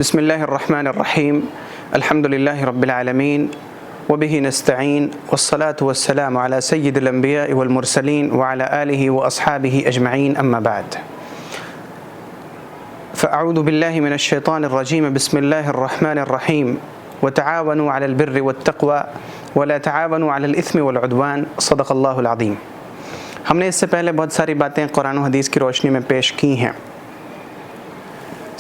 بسم اللہ الرحمن الرحیم الحمد للہ رب العالمین وبہ نستعین والصلاة والسلام علی سید الانبیاء والمرسلین وعلی آلہ واصحابہ اجمعین اما بعد فاعوذ باللہ من الشیطان الرجیم بسم اللہ الرحمن الرحیم وتعاونوا علی البر والتقوى ولا تعاونوا علی الاثم والعدوان صدق اللہ العظیم۔ ہم نے اس سے پہلے بہت ساری باتیں قرآن و حدیث کی روشنی میں پیش کی ہیں۔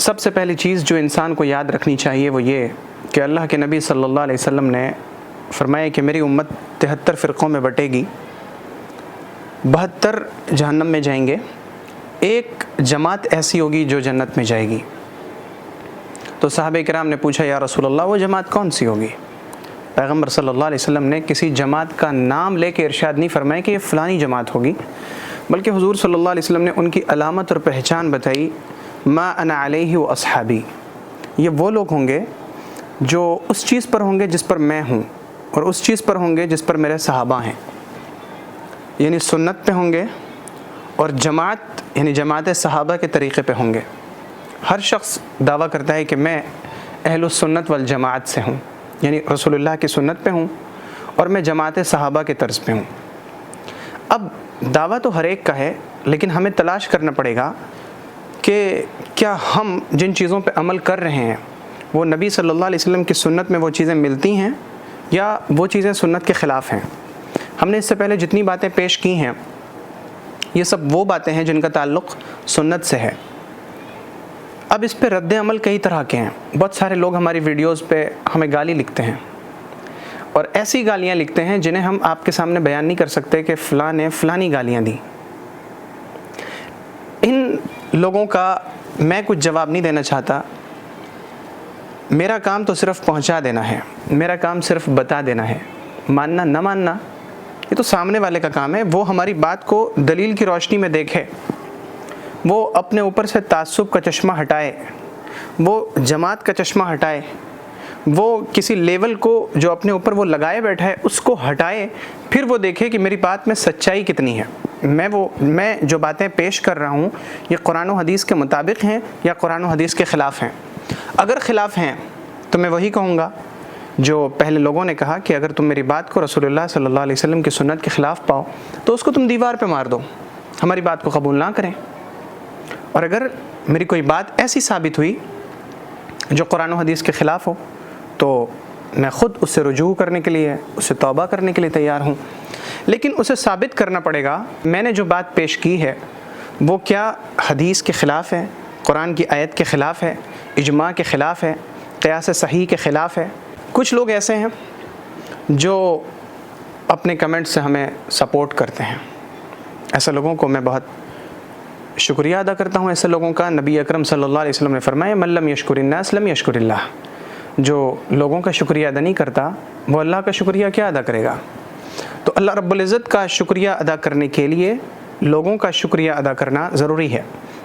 سب سے پہلی چیز جو انسان کو یاد رکھنی چاہیے وہ یہ کہ اللہ کے نبی صلی اللہ علیہ وسلم نے فرمایا کہ میری امت 73 فرقوں میں بٹے گی، 72 جہنم میں جائیں گے، ایک جماعت ایسی ہوگی جو جنت میں جائے گی۔ تو صحابہ کرام نے پوچھا یا رسول اللہ وہ جماعت کون سی ہوگی؟ پیغمبر صلی اللہ علیہ وسلم نے کسی جماعت کا نام لے کے ارشاد نہیں فرمایا کہ یہ فلانی جماعت ہوگی، بلکہ حضور صلی اللہ علیہ وسلم نے ان کی علامت اور پہچان بتائی، ما انا علیہ و اصحابی، یہ وہ لوگ ہوں گے جو اس چیز پر ہوں گے جس پر میں ہوں، اور اس چیز پر ہوں گے جس پر میرے صحابہ ہیں، یعنی سنت پہ ہوں گے، اور جماعت یعنی جماعت صحابہ کے طریقے پہ ہوں گے۔ ہر شخص دعویٰ کرتا ہے کہ میں اہل السنت والجماعت سے ہوں، یعنی رسول اللہ کی سنت پہ ہوں اور میں جماعت صحابہ کے طرز پہ ہوں۔ اب دعویٰ تو ہر ایک کا ہے، لیکن ہمیں تلاش کرنا پڑے گا کہ کیا ہم جن چیزوں پہ عمل کر رہے ہیں وہ نبی صلی اللہ علیہ وسلم کی سنت میں وہ چیزیں ملتی ہیں یا وہ چیزیں سنت کے خلاف ہیں۔ ہم نے اس سے پہلے جتنی باتیں پیش کی ہیں یہ سب وہ باتیں ہیں جن کا تعلق سنت سے ہے۔ اب اس پہ رد عمل کئی طرح کے ہیں۔ بہت سارے لوگ ہماری ویڈیوز پہ ہمیں گالی لکھتے ہیں، اور ایسی گالیاں لکھتے ہیں جنہیں ہم آپ کے سامنے بیان نہیں کر سکتے کہ فلاں نے فلانی گالیاں دی۔ ان لوگوں کا میں کچھ جواب نہیں دینا چاہتا، میرا کام تو صرف پہنچا دینا ہے، میرا کام صرف بتا دینا ہے، ماننا نہ ماننا یہ تو سامنے والے کا کام ہے۔ وہ ہماری بات کو دلیل کی روشنی میں دیکھے، وہ اپنے اوپر سے تعصب کا چشمہ ہٹائے، وہ جماعت کا چشمہ ہٹائے، وہ کسی لیول کو جو اپنے اوپر وہ لگائے بیٹھا ہے اس کو ہٹائے، پھر وہ دیکھے کہ میری بات میں سچائی کتنی ہے، میں جو باتیں پیش کر رہا ہوں یہ قرآن و حدیث کے مطابق ہیں یا قرآن و حدیث کے خلاف ہیں۔ اگر خلاف ہیں تو میں وہی کہوں گا جو پہلے لوگوں نے کہا کہ اگر تم میری بات کو رسول اللہ صلی اللہ علیہ وسلم کی سنت کے خلاف پاؤ تو اس کو تم دیوار پہ مار دو، ہماری بات کو قبول نہ کریں۔ اور اگر میری کوئی بات ایسی ثابت ہوئی جو قرآن و حدیث کے خلاف ہو تو میں خود اس سے رجوع کرنے کے لیے، اس سے توبہ کرنے کے لیے تیار ہوں، لیکن اسے ثابت کرنا پڑے گا میں نے جو بات پیش کی ہے وہ کیا حدیث کے خلاف ہے، قرآن کی آیت کے خلاف ہے، اجماع کے خلاف ہے، قیاس صحیح کے خلاف ہے۔ کچھ لوگ ایسے ہیں جو اپنے کمنٹ سے ہمیں سپورٹ کرتے ہیں، ایسے لوگوں کو میں بہت شکریہ ادا کرتا ہوں۔ ایسے لوگوں کا نبی اکرم صلی اللہ علیہ وسلم نے فرمایا من لم یشکر الناس لم یشکر اللہ، جو لوگوں کا شکریہ ادا نہیں کرتا وہ اللہ کا شکریہ کیا ادا کرے گا؟ تو اللہ رب العزت کا شکریہ ادا کرنے کے لیے لوگوں کا شکریہ ادا کرنا ضروری ہے۔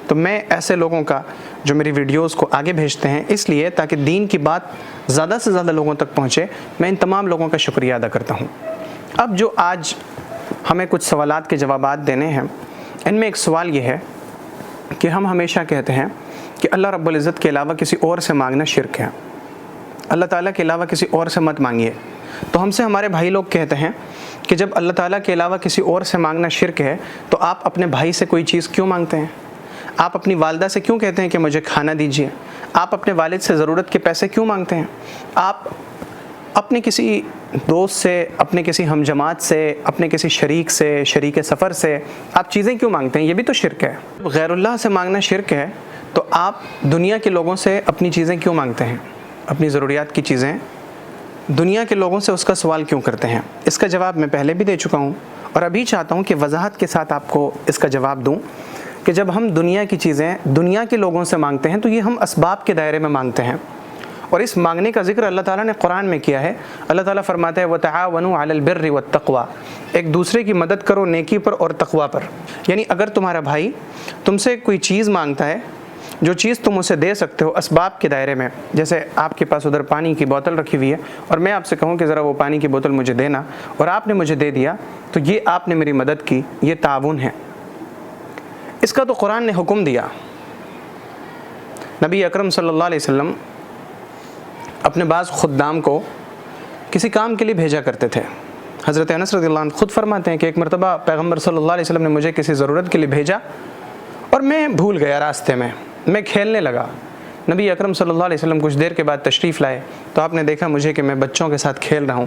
تو میں ایسے لوگوں کا جو میری ویڈیوز کو آگے بھیجتے ہیں اس لیے تاکہ دین کی بات زیادہ سے زیادہ لوگوں تک پہنچے، میں ان تمام لوگوں کا شکریہ ادا کرتا ہوں۔ اب جو آج ہمیں کچھ سوالات کے جوابات دینے ہیں، ان میں ایک سوال یہ ہے کہ ہم ہمیشہ کہتے ہیں کہ اللہ رب العزت کے علاوہ کسی اور سے مانگنا شرک ہے، اللہ تعالیٰ کے علاوہ کسی اور سے مت مانگیے۔ تو ہم سے ہمارے بھائی لوگ کہتے ہیں کہ جب اللہ تعالیٰ کے علاوہ کسی اور سے مانگنا شرک ہے تو آپ اپنے بھائی سے کوئی چیز کیوں مانگتے ہیں؟ آپ اپنی والدہ سے کیوں کہتے ہیں کہ مجھے کھانا دیجیے؟ آپ اپنے والد سے ضرورت کے پیسے کیوں مانگتے ہیں؟ آپ اپنے کسی دوست سے، اپنے کسی ہم جماعت سے، اپنے کسی شریک سے، شریک سفر سے آپ چیزیں کیوں مانگتے ہیں؟ یہ بھی تو شرک ہے۔ غیر اللہ سے مانگنا شرک ہے تو آپ دنیا کے لوگوں سے اپنی چیزیں کیوں مانگتے ہیں؟ اپنی ضروریات کی چیزیں دنیا کے لوگوں سے اس کا سوال کیوں کرتے ہیں؟ اس کا جواب میں پہلے بھی دے چکا ہوں اور ابھی چاہتا ہوں کہ وضاحت کے ساتھ آپ کو اس کا جواب دوں کہ جب ہم دنیا کی چیزیں دنیا کے لوگوں سے مانگتے ہیں تو یہ ہم اسباب کے دائرے میں مانگتے ہیں، اور اس مانگنے کا ذکر اللہ تعالیٰ نے قرآن میں کیا ہے۔ اللہ تعالیٰ فرماتا ہے وَتَعَاوَنُوا عَلَى الْبِرِّ وَالتَّقْوَى، ایک دوسرے کی مدد کرو نیکی پر اور تقوی پر۔ یعنی اگر تمہارا بھائی تم سے کوئی چیز مانگتا ہے، جو چیز تم اسے دے سکتے ہو اسباب کے دائرے میں، جیسے آپ کے پاس ادھر پانی کی بوتل رکھی ہوئی ہے اور میں آپ سے کہوں کہ ذرا وہ پانی کی بوتل مجھے دینا، اور آپ نے مجھے دے دیا، تو یہ آپ نے میری مدد کی، یہ تعاون ہے۔ اس کا تو قرآن نے حکم دیا۔ نبی اکرم صلی اللہ علیہ وسلم اپنے بعض خدام کو کسی کام کے لیے بھیجا کرتے تھے۔ حضرت انس رضی اللہ عنہ خود فرماتے ہیں کہ ایک مرتبہ پیغمبر صلی اللہ علیہ وسلم نے مجھے کسی ضرورت کے لیے بھیجا اور میں بھول گیا راستے میں کھیلنے لگا۔ نبی اکرم صلی اللہ علیہ وسلم کچھ دیر کے بعد تشریف لائے تو آپ نے دیکھا مجھے کہ میں بچوں کے ساتھ کھیل رہا ہوں،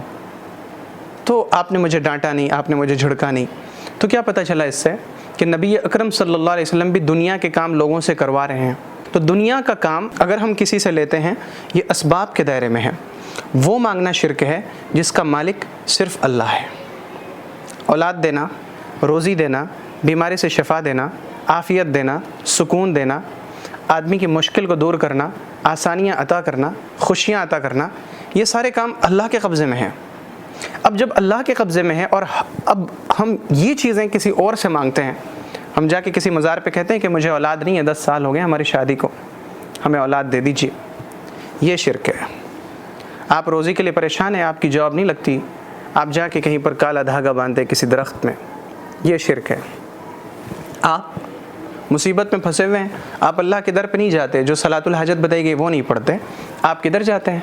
تو آپ نے مجھے ڈانٹا نہیں، آپ نے مجھے جھڑکا نہیں۔ تو کیا پتہ چلا اس سے کہ نبی اکرم صلی اللہ علیہ وسلم بھی دنیا کے کام لوگوں سے کروا رہے ہیں۔ تو دنیا کا کام اگر ہم کسی سے لیتے ہیں یہ اسباب کے دائرے میں ہے، وہ مانگنا شرک ہے جس کا مالک صرف اللہ ہے۔ اولاد دینا، روزی دینا، بیماری سے شفا دینا، عافیت دینا، سکون دینا، آدمی کی مشکل کو دور کرنا، آسانیاں عطا کرنا، خوشیاں عطا کرنا، یہ سارے کام اللہ کے قبضے میں ہیں۔ اب جب اللہ کے قبضے میں ہے اور اب ہم یہ چیزیں کسی اور سے مانگتے ہیں، ہم جا کے کسی مزار پہ کہتے ہیں کہ مجھے اولاد نہیں ہے، 10 سال ہو گئے ہماری شادی کو، ہمیں اولاد دے دیجیے، یہ شرک ہے۔ آپ روزی کے لیے پریشان ہیں، آپ کی جاب نہیں لگتی، آپ جا کے کہیں پر کالا دھاگا باندھتے کسی درخت میں، یہ شرک ہے۔ آپ مصیبت میں پھنسے ہوئے ہیں، آپ اللہ کے در پہ نہیں جاتے، جو صلاۃ الحاجت بتائی گئی وہ نہیں پڑھتے، آپ کدھر جاتے ہیں؟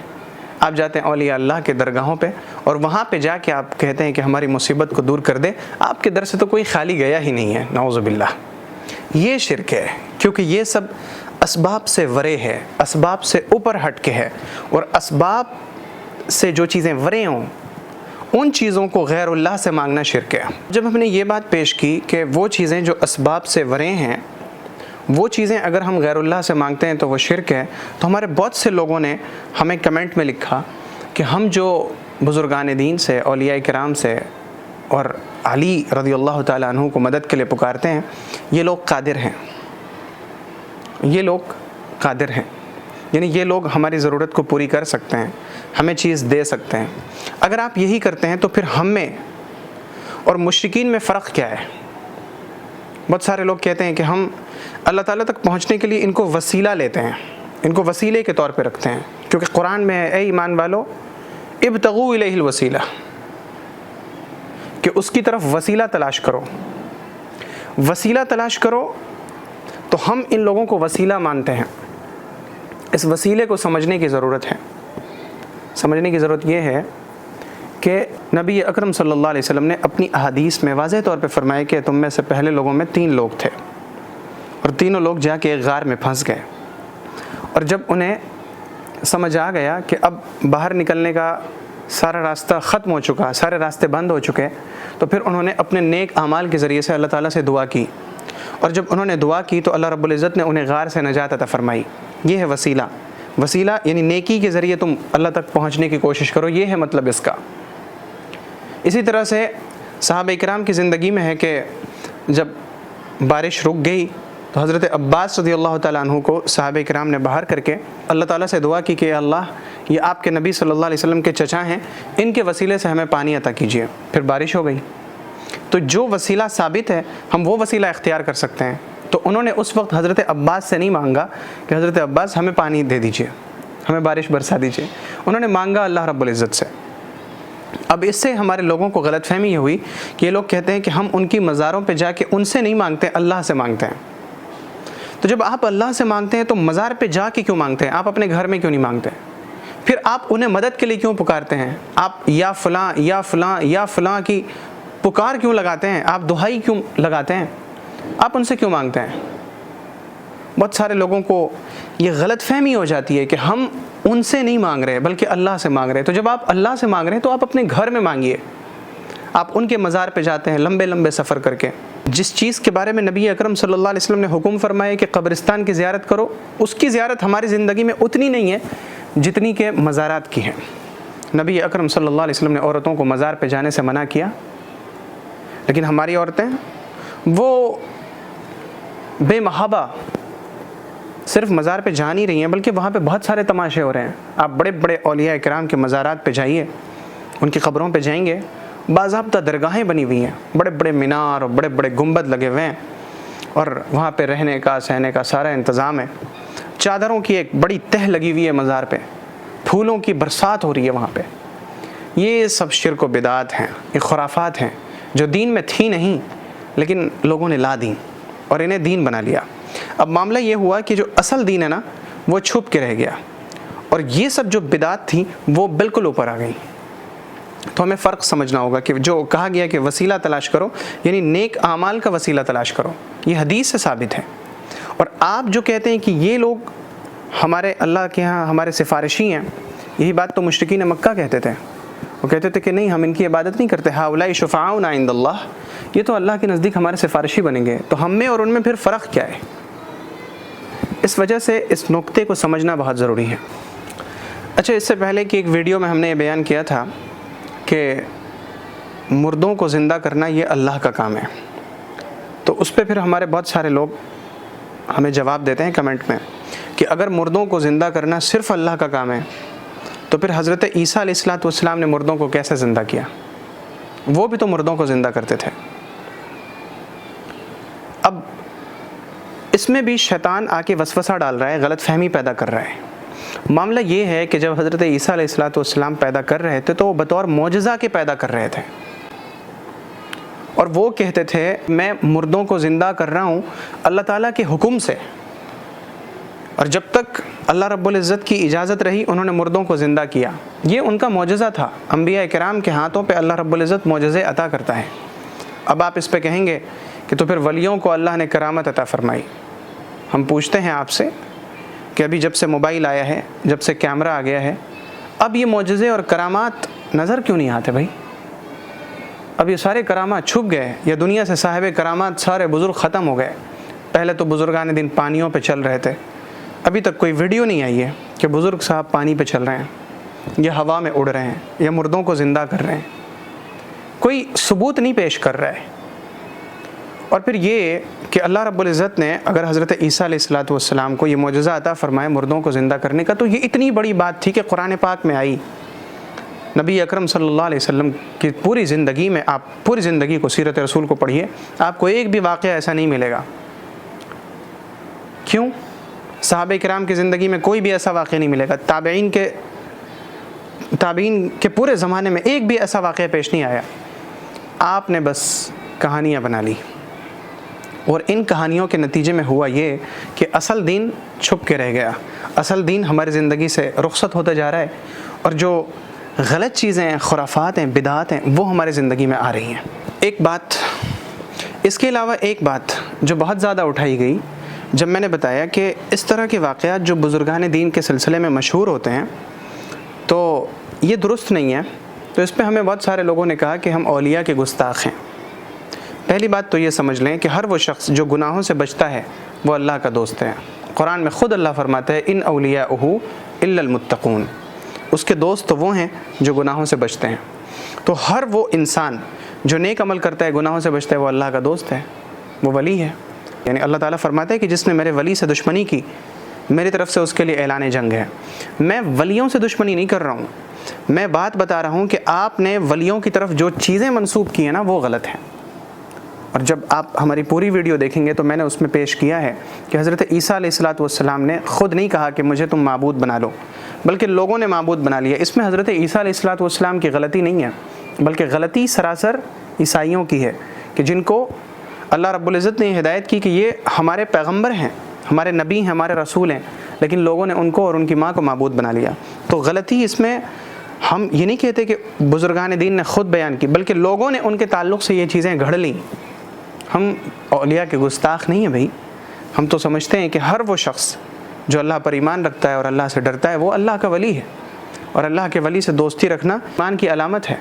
آپ جاتے ہیں اولیاء اللہ کے درگاہوں پہ، اور وہاں پہ جا کے آپ کہتے ہیں کہ ہماری مصیبت کو دور کر دے۔ آپ کے در سے تو کوئی خالی گیا ہی نہیں ہے، نعوذ باللہ۔ یہ شرک ہے، کیونکہ یہ سب اسباب سے ورے ہے، اسباب سے اوپر ہٹ کے ہے، اور اسباب سے جو چیزیں ورے ہوں ان چیزوں کو غیر اللہ سے مانگنا شرک ہے۔ جب ہم نے یہ بات پیش کی کہ وہ چیزیں جو اسباب سے ورے ہیں، وہ چیزیں اگر ہم غیر اللہ سے مانگتے ہیں تو وہ شرک ہے، تو ہمارے بہت سے لوگوں نے ہمیں کمنٹ میں لکھا کہ ہم جو بزرگان دین سے، اولیاء کرام سے اور علی رضی اللہ تعالیٰ عنہ کو مدد کے لیے پکارتے ہیں، یہ لوگ قادر ہیں، یہ لوگ قادر ہیں، یعنی یہ لوگ ہماری ضرورت کو پوری کر سکتے ہیں، ہمیں چیز دے سکتے ہیں۔ اگر آپ یہی کرتے ہیں تو پھر ہم میں اور مشرکین میں فرق کیا ہے؟ بہت سارے لوگ کہتے ہیں کہ ہم اللہ تعالیٰ تک پہنچنے کے لیے ان کو وسیلہ لیتے ہیں، ان کو وسیلے کے طور پہ رکھتے ہیں، کیونکہ قرآن میں ہے اے ایمان والو ابتغوا الیہ الوسیلہ، کہ اس کی طرف وسیلہ تلاش کرو، وسیلہ تلاش کرو۔ تو ہم ان لوگوں کو وسیلہ مانتے ہیں۔ اس وسیلے کو سمجھنے کی ضرورت ہے۔ سمجھنے کی ضرورت یہ ہے کہ نبی اکرم صلی اللہ علیہ وسلم نے اپنی احادیث میں واضح طور پہ فرمایا کہ تم میں سے پہلے لوگوں میں 3 لوگ تھے، اور تینوں لوگ جا کے ایک غار میں پھنس گئے، اور جب انہیں سمجھ آ گیا کہ اب باہر نکلنے کا سارا راستہ ختم ہو چکا، سارے راستے بند ہو چکے، تو پھر انہوں نے اپنے نیک اعمال کے ذریعے سے اللہ تعالیٰ سے دعا کی، اور جب انہوں نے دعا کی تو اللہ رب العزت نے انہیں غار سے نجات عطا فرمائی۔ یہ ہے وسیلہ۔ وسیلہ یعنی نیکی کے ذریعے تم اللہ تک پہنچنے کی کوشش کرو، یہ ہے مطلب اس کا۔ اسی طرح سے صحابہ کرام کی زندگی میں ہے کہ جب بارش رک گئی تو حضرت عباس رضی اللہ تعالیٰ عنہ کو صحابہ کرام نے باہر کر کے اللہ تعالیٰ سے دعا کی کہ اللہ یہ آپ کے نبی صلی اللہ علیہ وسلم کے چچا ہیں، ان کے وسیلے سے ہمیں پانی عطا کیجیے، پھر بارش ہو گئی۔ تو جو وسیلہ ثابت ہے ہم وہ وسیلہ اختیار کر سکتے ہیں۔ تو انہوں نے اس وقت حضرت عباس سے نہیں مانگا کہ حضرت عباس ہمیں پانی دے دیجیے، ہمیں بارش برسا دیجیے، انہوں نے مانگا اللہ رب العزت سے۔ اب اس سے ہمارے لوگوں کو غلط فہمی یہ ہوئی کہ یہ لوگ کہتے ہیں کہ ہم ان کی مزاروں پہ جا کے ان سے نہیں مانگتے، اللہ سے مانگتے ہیں۔ تو جب آپ اللہ سے مانگتے ہیں تو مزار پہ جا کے کیوں مانگتے ہیں؟ آپ اپنے گھر میں کیوں نہیں مانگتے؟ پھر آپ انہیں مدد کے لیے کیوں پکارتے ہیں؟ آپ یا فلاں یا فلاں یا فلاں کی پکار کیوں لگاتے ہیں؟ آپ دہائی کیوں لگاتے ہیں؟ آپ ان سے کیوں مانگتے ہیں؟ بہت سارے لوگوں کو یہ غلط فہمی ہو جاتی ہے کہ ہم ان سے نہیں مانگ رہے بلکہ اللہ سے مانگ رہے ہیں۔ تو جب آپ اللہ سے مانگ رہے ہیں تو آپ اپنے گھر میں مانگیے۔ آپ ان کے مزار پہ جاتے ہیں لمبے لمبے سفر کر کے، جس چیز کے بارے میں نبی اکرم صلی اللہ علیہ وسلم نے حکم فرمایا کہ قبرستان کی زیارت کرو، اس کی زیارت ہماری زندگی میں اتنی نہیں ہے جتنی کہ مزارات کی ہے۔ نبی اکرم صلی اللہ علیہ وسلم نے عورتوں کو مزار پہ جانے سے منع کیا، لیکن ہماری عورتیں وہ بے محابہ صرف مزار پہ جا نہیں رہی ہیں بلکہ وہاں پہ بہت سارے تماشے ہو رہے ہیں۔ آپ بڑے بڑے اولیاء کرام کے مزارات پہ جائیے، ان کی قبروں پہ جائیں گے، باضابطہ درگاہیں بنی ہوئی ہیں، بڑے بڑے مینار اور بڑے بڑے گنبد لگے ہوئے ہیں، اور وہاں پہ رہنے کا سہنے کا سارا انتظام ہے۔ چادروں کی ایک بڑی تہ لگی ہوئی ہے مزار پہ، پھولوں کی برسات ہو رہی ہے وہاں پہ۔ یہ سب شرک و بدعات ہیں، یہ خرافات ہیں جو دین میں تھی نہیں لیکن لوگوں نے لا دیں اور انہیں دین بنا لیا۔ اب معاملہ یہ ہوا کہ جو اصل دین ہے نا وہ چھپ کے رہ گیا، اور یہ سب جو بدعات تھیں وہ بالکل اوپر آ گئیں. تو ہمیں فرق سمجھنا ہوگا کہ جو کہا گیا کہ وسیلہ تلاش کرو یعنی نیک اعمال کا وسیلہ تلاش کرو، یہ حدیث سے ثابت ہے. اور آپ جو کہتے ہیں کہ یہ لوگ ہمارے اللہ کے ہاں ہمارے سفارشی ہیں، یہی بات تو مشرکین مکہ کہتے تھے. وہ کہتے تھے کہ نہیں، ہم ان کی عبادت نہیں کرتے، ہؤلاء شفعاؤنا عند اللہ، یہ تو اللہ کے نزدیک ہمارے سفارشی بنیں گے. تو ہم میں اور ان میں پھر فرق کیا ہے؟ اس وجہ سے اس نقطے کو سمجھنا بہت ضروری ہے. اچھا، اس سے پہلے کہ ایک ویڈیو میں ہم نے یہ بیان کیا تھا کہ مردوں کو زندہ کرنا یہ اللہ کا کام ہے، تو اس پہ پھر ہمارے بہت سارے لوگ ہمیں جواب دیتے ہیں کمنٹ میں کہ اگر مردوں کو زندہ کرنا صرف اللہ کا کام ہے تو پھر حضرت عیسیٰ علیہ السلام نے مردوں کو کیسے زندہ کیا؟ وہ بھی تو مردوں کو زندہ کرتے تھے. اب اس میں بھی شیطان آ کے وسوسہ ڈال رہا ہے، غلط فہمی پیدا کر رہا ہے. معاملہ یہ ہے کہ جب حضرت عیسیٰ علیہ السلام پیدا کر رہے تھے تو وہ بطور معجزہ کے پیدا کر رہے تھے، اور وہ کہتے تھے میں مردوں کو زندہ کر رہا ہوں اللہ تعالیٰ کے حکم سے. اور جب تک اللہ رب العزت کی اجازت رہی انہوں نے مردوں کو زندہ کیا. یہ ان کا معجزہ تھا. انبیاء کرام کے ہاتھوں پہ اللہ رب العزت معجزے عطا کرتا ہے. اب آپ اس پہ کہیں گے کہ تو پھر ولیوں کو اللہ نے کرامت عطا فرمائی. ہم پوچھتے ہیں آپ سے کہ ابھی جب سے موبائل آیا ہے، جب سے کیمرہ آ گیا ہے، اب یہ معجزے اور کرامات نظر کیوں نہیں آتے بھائی؟ اب یہ سارے کرامات چھپ گئے، یا دنیا سے صاحب کرامات سارے بزرگ ختم ہو گئے. پہلے تو بزرگان دین پانیوں پہ چل رہے تھے، ابھی تک کوئی ویڈیو نہیں آئی ہے کہ بزرگ صاحب پانی پہ چل رہے ہیں یا ہوا میں اڑ رہے ہیں یا مردوں کو زندہ کر رہے ہیں. کوئی ثبوت نہیں پیش کر رہا ہے. اور پھر یہ کہ اللہ رب العزت نے اگر حضرت عیسیٰ علیہ السلام کو یہ معجزہ عطا فرمائے مردوں کو زندہ کرنے کا، تو یہ اتنی بڑی بات تھی کہ قرآن پاک میں آئی. نبی اکرم صلی اللہ علیہ وسلم کی پوری زندگی میں، آپ پوری زندگی کو سیرت رسول کو پڑھیے، آپ کو ایک بھی واقعہ ایسا نہیں ملے گا. کیوں؟ صحابہ کرام کی زندگی میں کوئی بھی ایسا واقعہ نہیں ملے گا. تابعین کے پورے زمانے میں ایک بھی ایسا واقعہ پیش نہیں آیا. آپ نے بس کہانیاں بنا لی، اور ان کہانیوں کے نتیجے میں ہوا یہ کہ اصل دین چھپ کے رہ گیا. اصل دین ہماری زندگی سے رخصت ہوتا جا رہا ہے، اور جو غلط چیزیں ہیں، خرافات ہیں، بدعات ہیں، وہ ہماری زندگی میں آ رہی ہیں. ایک بات اس کے علاوہ ایک بات جو بہت زیادہ اٹھائی گئی جب میں نے بتایا کہ اس طرح کے واقعات جو بزرگان دین کے سلسلے میں مشہور ہوتے ہیں تو یہ درست نہیں ہے. تو اس پہ ہمیں بہت سارے لوگوں نے کہا کہ ہم اولیاء کے گستاخ ہیں. پہلی بات تو یہ سمجھ لیں کہ ہر وہ شخص جو گناہوں سے بچتا ہے وہ اللہ کا دوست ہے. قرآن میں خود اللہ فرماتا ہے ان اولیاءہ الا المتقون، اس کے دوست تو وہ ہیں جو گناہوں سے بچتے ہیں. تو ہر وہ انسان جو نیک عمل کرتا ہے، گناہوں سے بچتا ہے، وہ اللہ کا دوست ہے، وہ ولی ہے. یعنی اللہ تعالیٰ فرماتا ہے کہ جس نے میرے ولی سے دشمنی کی، میری طرف سے اس کے لیے اعلان جنگ ہے. میں ولیوں سے دشمنی نہیں کر رہا ہوں، میں بات بتا رہا ہوں کہ آپ نے ولیوں کی طرف جو چیزیں منسوب کی ہیں نا وہ غلط ہیں. اور جب آپ ہماری پوری ویڈیو دیکھیں گے تو میں نے اس میں پیش کیا ہے کہ حضرت عیسیٰ علیہ السلام نے خود نہیں کہا کہ مجھے تم معبود بنا لو، بلکہ لوگوں نے معبود بنا لیا. اس میں حضرت عیسیٰ علیہ السلام کی غلطی نہیں ہے، بلکہ غلطی سراسر عیسائیوں کی ہے کہ جن کو اللہ رب العزت نے ہدایت کی کہ یہ ہمارے پیغمبر ہیں، ہمارے نبی ہیں، ہمارے رسول ہیں، لیکن لوگوں نے ان کو اور ان کی ماں کو معبود بنا لیا. تو غلطی اس میں ہم یہ نہیں کہتے کہ بزرگان دین نے خود بیان کی، بلکہ لوگوں نے ان کے تعلق سے یہ چیزیں گھڑ لیں. ہم اولیاء کے گستاخ نہیں ہیں بھائی. ہم تو سمجھتے ہیں کہ ہر وہ شخص جو اللہ پر ایمان رکھتا ہے اور اللہ سے ڈرتا ہے وہ اللہ کا ولی ہے، اور اللہ کے ولی سے دوستی رکھنا ایمان کی علامت ہے.